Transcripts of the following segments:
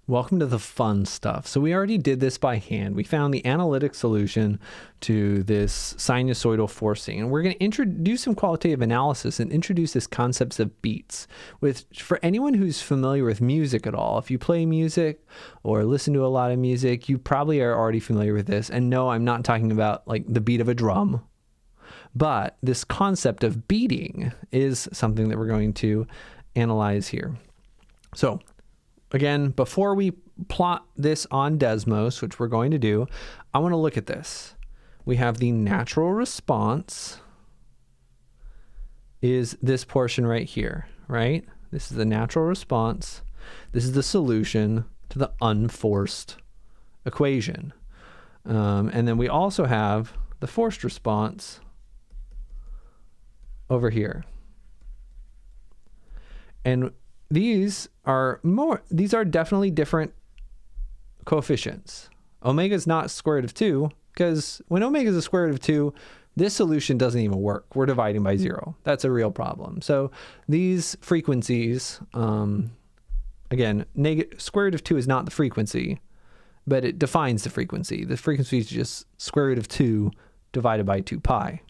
Welcome to the fun stuff. So we already did this by hand. We found the analytic solution to this sinusoidal forcing. And we're going to introduce some qualitative analysis and introduce this concepts of beats. For anyone who's familiar with music at all, if you play music or listen to a lot of music, you probably are already familiar with this. And no, I'm not talking about like the beat of a drum. But this concept of beating is something that we're going to analyze here. So again, before we plot this on Desmos, which we're going to do, I want to look at this. We have the natural response is this portion right here, right? This is the natural response. This is the solution to the unforced equation. And then we also have the forced response over here. And these are definitely different coefficients. Omega is not square root of 2, because when omega is the square root of 2, this solution doesn't even work. We're dividing by 0. That's a real problem. So these frequencies, again, square root of 2 is not the frequency, but it defines the frequency. The frequency is just square root of 2 divided by 2 pi.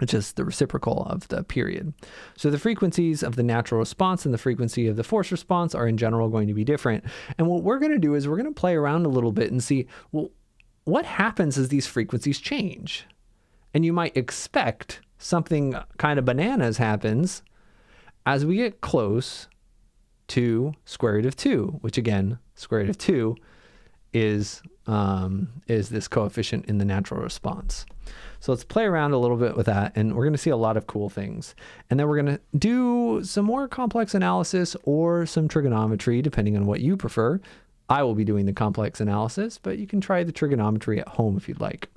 Which is the reciprocal of the period. So the frequencies of the natural response and the frequency of the forced response are in general going to be different. And what we're going to do is we're going to play around a little bit and see, well, what happens as these frequencies change? And you might expect something kind of bananas happens as we get close to square root of 2, which again, square root of 2 is this coefficient in the natural response. So let's play around a little bit with that, and we're going to see a lot of cool things. And then we're going to do some more complex analysis or some trigonometry, depending on what you prefer. I will be doing the complex analysis, but you can try the trigonometry at home if you'd like.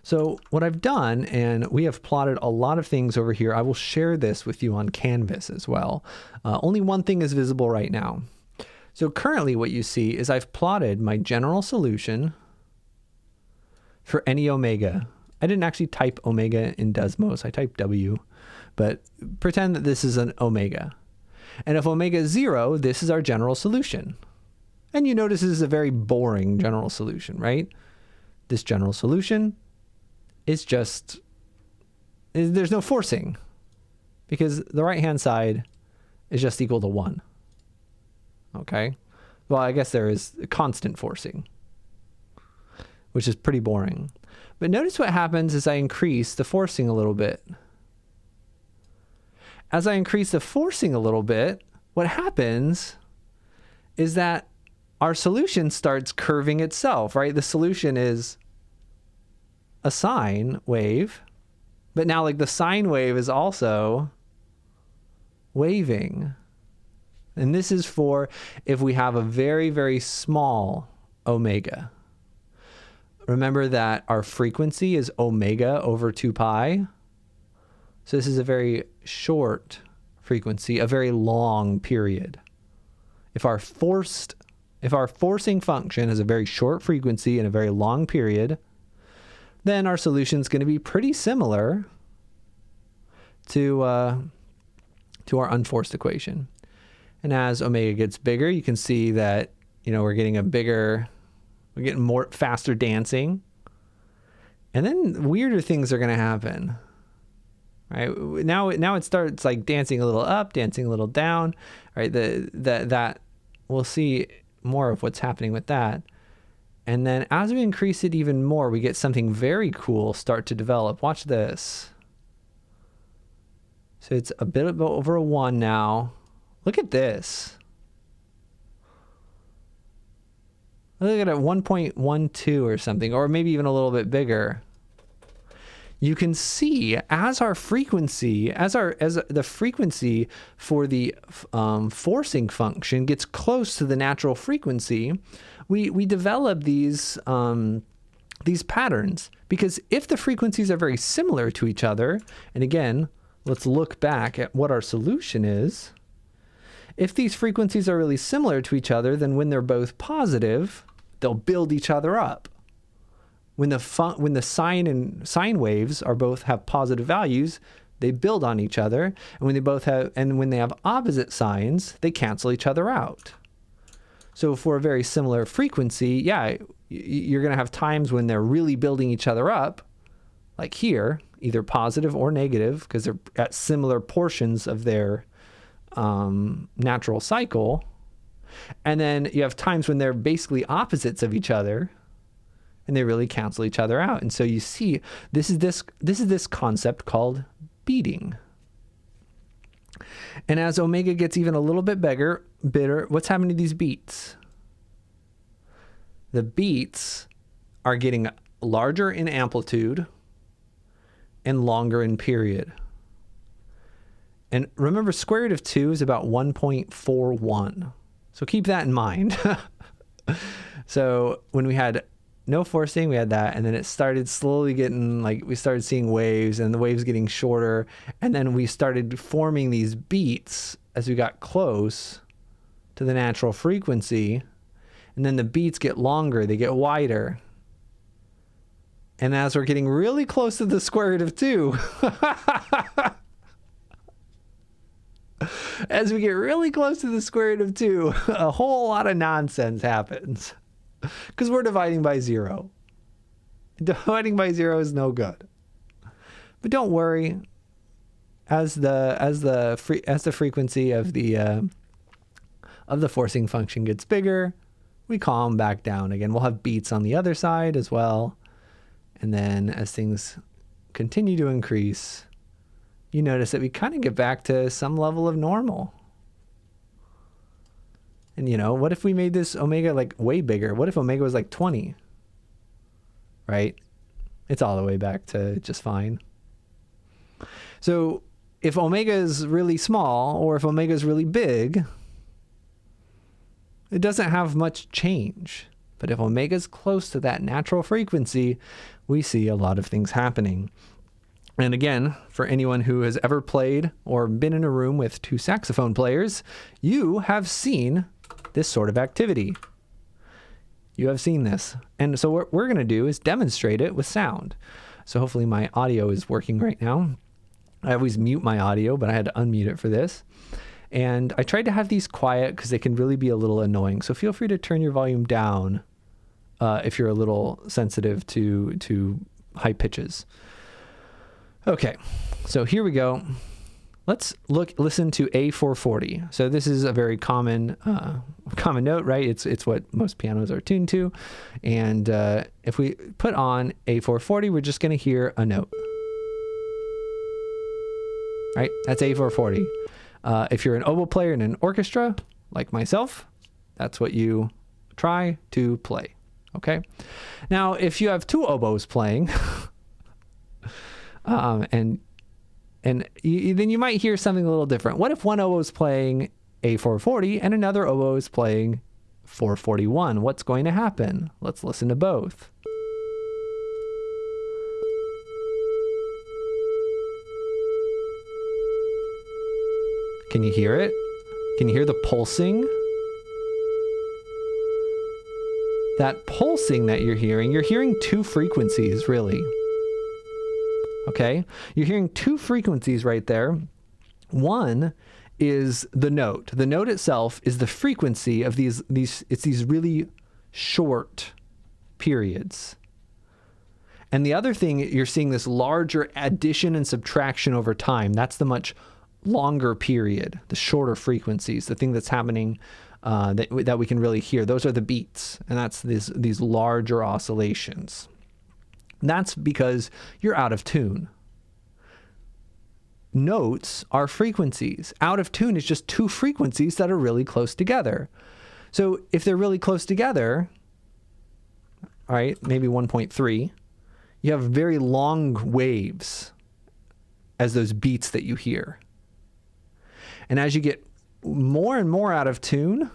So what I've done, and we have plotted a lot of things over here. I will share this with you on Canvas as well. Only one thing is visible right now. So currently what you see is I've plotted my general solution for any omega. I didn't actually type omega in Desmos, I typed W, but pretend that this is an omega. And if omega is 0, this is our general solution. And you notice this is a very boring general solution, right? This general solution is just, there's no forcing because the right-hand side is just equal to 1. Okay? Well, I guess there is constant forcing, which is pretty boring. But notice what happens as I increase the forcing a little bit. As I increase the forcing a little bit, what happens is that our solution starts curving itself, right? The solution is a sine wave, but now like the sine wave is also waving. And this is for if we have a very, very small omega. Remember that our frequency is omega over 2 pi. So this is a very short frequency, a very long period. If our forcing function has a very short frequency and a very long period, then our solution is going to be pretty similar to our unforced equation. And as omega gets bigger, you can see that, we're getting more faster dancing. And then weirder things are going to happen. Right? Now it starts like dancing a little up, dancing a little down, right? That we'll see more of what's happening with that. And then as we increase it even more, we get something very cool start to develop. Watch this. So it's a bit over a 1 now. Look at this. Look at it, 1.12 or something, or maybe even a little bit bigger. You can see as the frequency for the forcing function gets close to the natural frequency, we develop these patterns. Because if the frequencies are very similar to each other, and again, let's look back at what our solution is. If these frequencies are really similar to each other, then when they're both positive, they'll build each other up. When the sine waves have positive values, they build on each other, and when they have opposite signs, they cancel each other out. So for a very similar frequency, yeah, you're going to have times when they're really building each other up, like here, either positive or negative, because they're at similar portions of their natural cycle. And then you have times when they're basically opposites of each other, and they really cancel each other out. And so you see, this is this concept called beating. And as omega gets even a little bit bigger, what's happening to these beats? The beats are getting larger in amplitude and longer in period. And remember, square root of 2 is about 1.41. So keep that in mind. So when we had no forcing, we had that, and then it started slowly getting, like, we started seeing waves, and the waves getting shorter, and then we started forming these beats as we got close to the natural frequency, and then the beats get longer, they get wider. And as we're getting really close to the square root of 2, as we get really close to the square root of 2, a whole lot of nonsense happens. Because we're dividing by 0. Dividing by 0 is no good. But don't worry. As the frequency of the forcing function gets bigger, we calm back down again. We'll have beats on the other side as well. And then as things continue to increase, you notice that we kind of get back to some level of normal. And, you know, what if we made this omega like way bigger? What if omega was like 20? Right? It's all the way back to just fine. So if omega is really small or if omega is really big, it doesn't have much change. But if omega is close to that natural frequency, we see a lot of things happening. And again, for anyone who has ever played or been in a room with two saxophone players, you have seen this sort of activity. You have seen this. And so what we're going to do is demonstrate it with sound. So hopefully my audio is working right now. I always mute my audio, but I had to unmute it for this. And I tried to have these quiet because they can really be a little annoying. So feel free to turn your volume down if you're a little sensitive to high pitches. Okay, so here we go. Let's listen to A440. So this is a very common note, right? It's what most pianos are tuned to. And if we put on A440, we're just going to hear a note. Right? That's A440. If you're an oboe player in an orchestra, like myself, that's what you try to play. Okay? Now, if you have two oboes playing, then you might hear something a little different. What if one oboe is playing A440 and another oboe is playing 441? What's going to happen? Let's listen to both. Can you hear it? Can you hear the pulsing? That pulsing that you're hearing two frequencies, really. Okay, you're hearing two frequencies right there. One is the note. The note itself is the frequency of these really short periods. And the other thing, you're seeing this larger addition and subtraction over time. That's the much longer period, the shorter frequencies, the thing that's happening that we can really hear. Those are the beats, and that's these larger oscillations. That's because you're out of tune. Notes are frequencies. Out of tune is just two frequencies that are really close together. So if they're really close together, all right, maybe 1.3, you have very long waves as those beats that you hear. And as you get more and more out of tune,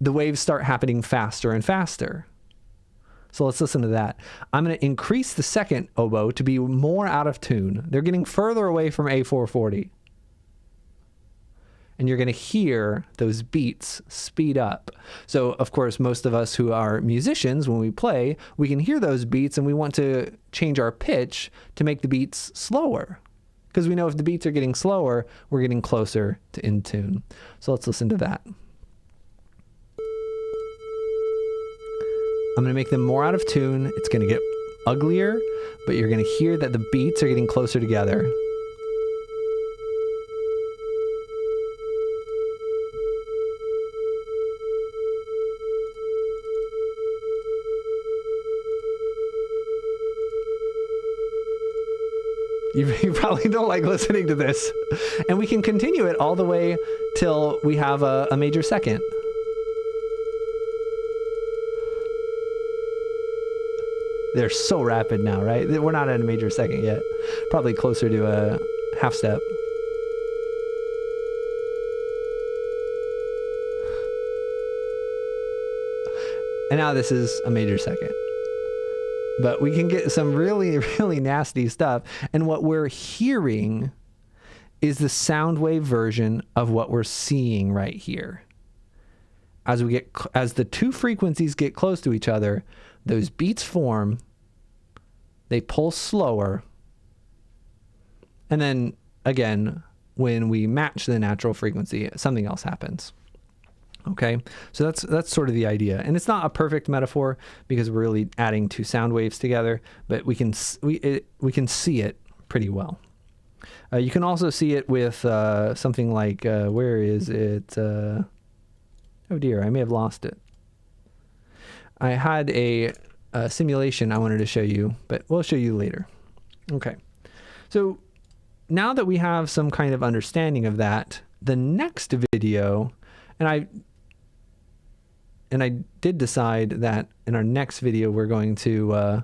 the waves start happening faster and faster. So let's listen to that. I'm going to increase the second oboe to be more out of tune. They're getting further away from A440. And you're going to hear those beats speed up. So, of course, most of us who are musicians, when we play, we can hear those beats and we want to change our pitch to make the beats slower. Because we know if the beats are getting slower, we're getting closer to in tune. So let's listen to that. I'm going to make them more out of tune. It's going to get uglier, but you're going to hear that the beats are getting closer together. You probably don't like listening to this. And we can continue it all the way till we have a major second. They're so rapid now, right? We're not at a major second yet. Probably closer to a half step. And now this is a major second. But we can get some really, really nasty stuff. And what we're hearing is the sound wave version of what we're seeing right here. As the two frequencies get close to each other, those beats form, they pulse slower. And then again, when we match the natural frequency, something else happens. Okay, so that's sort of the idea, and it's not a perfect metaphor because we're really adding two sound waves together, but we can see it pretty well. You can also see it with something like where is it? Oh dear, I may have lost it. I had a simulation I wanted to show you, but we'll show you later. Okay, so now that we have some kind of understanding of that, the next video, and I did decide that in our next video we're going to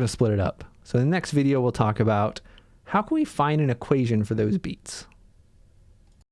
split it up. So the next video we'll talk about how can we find an equation for those beats.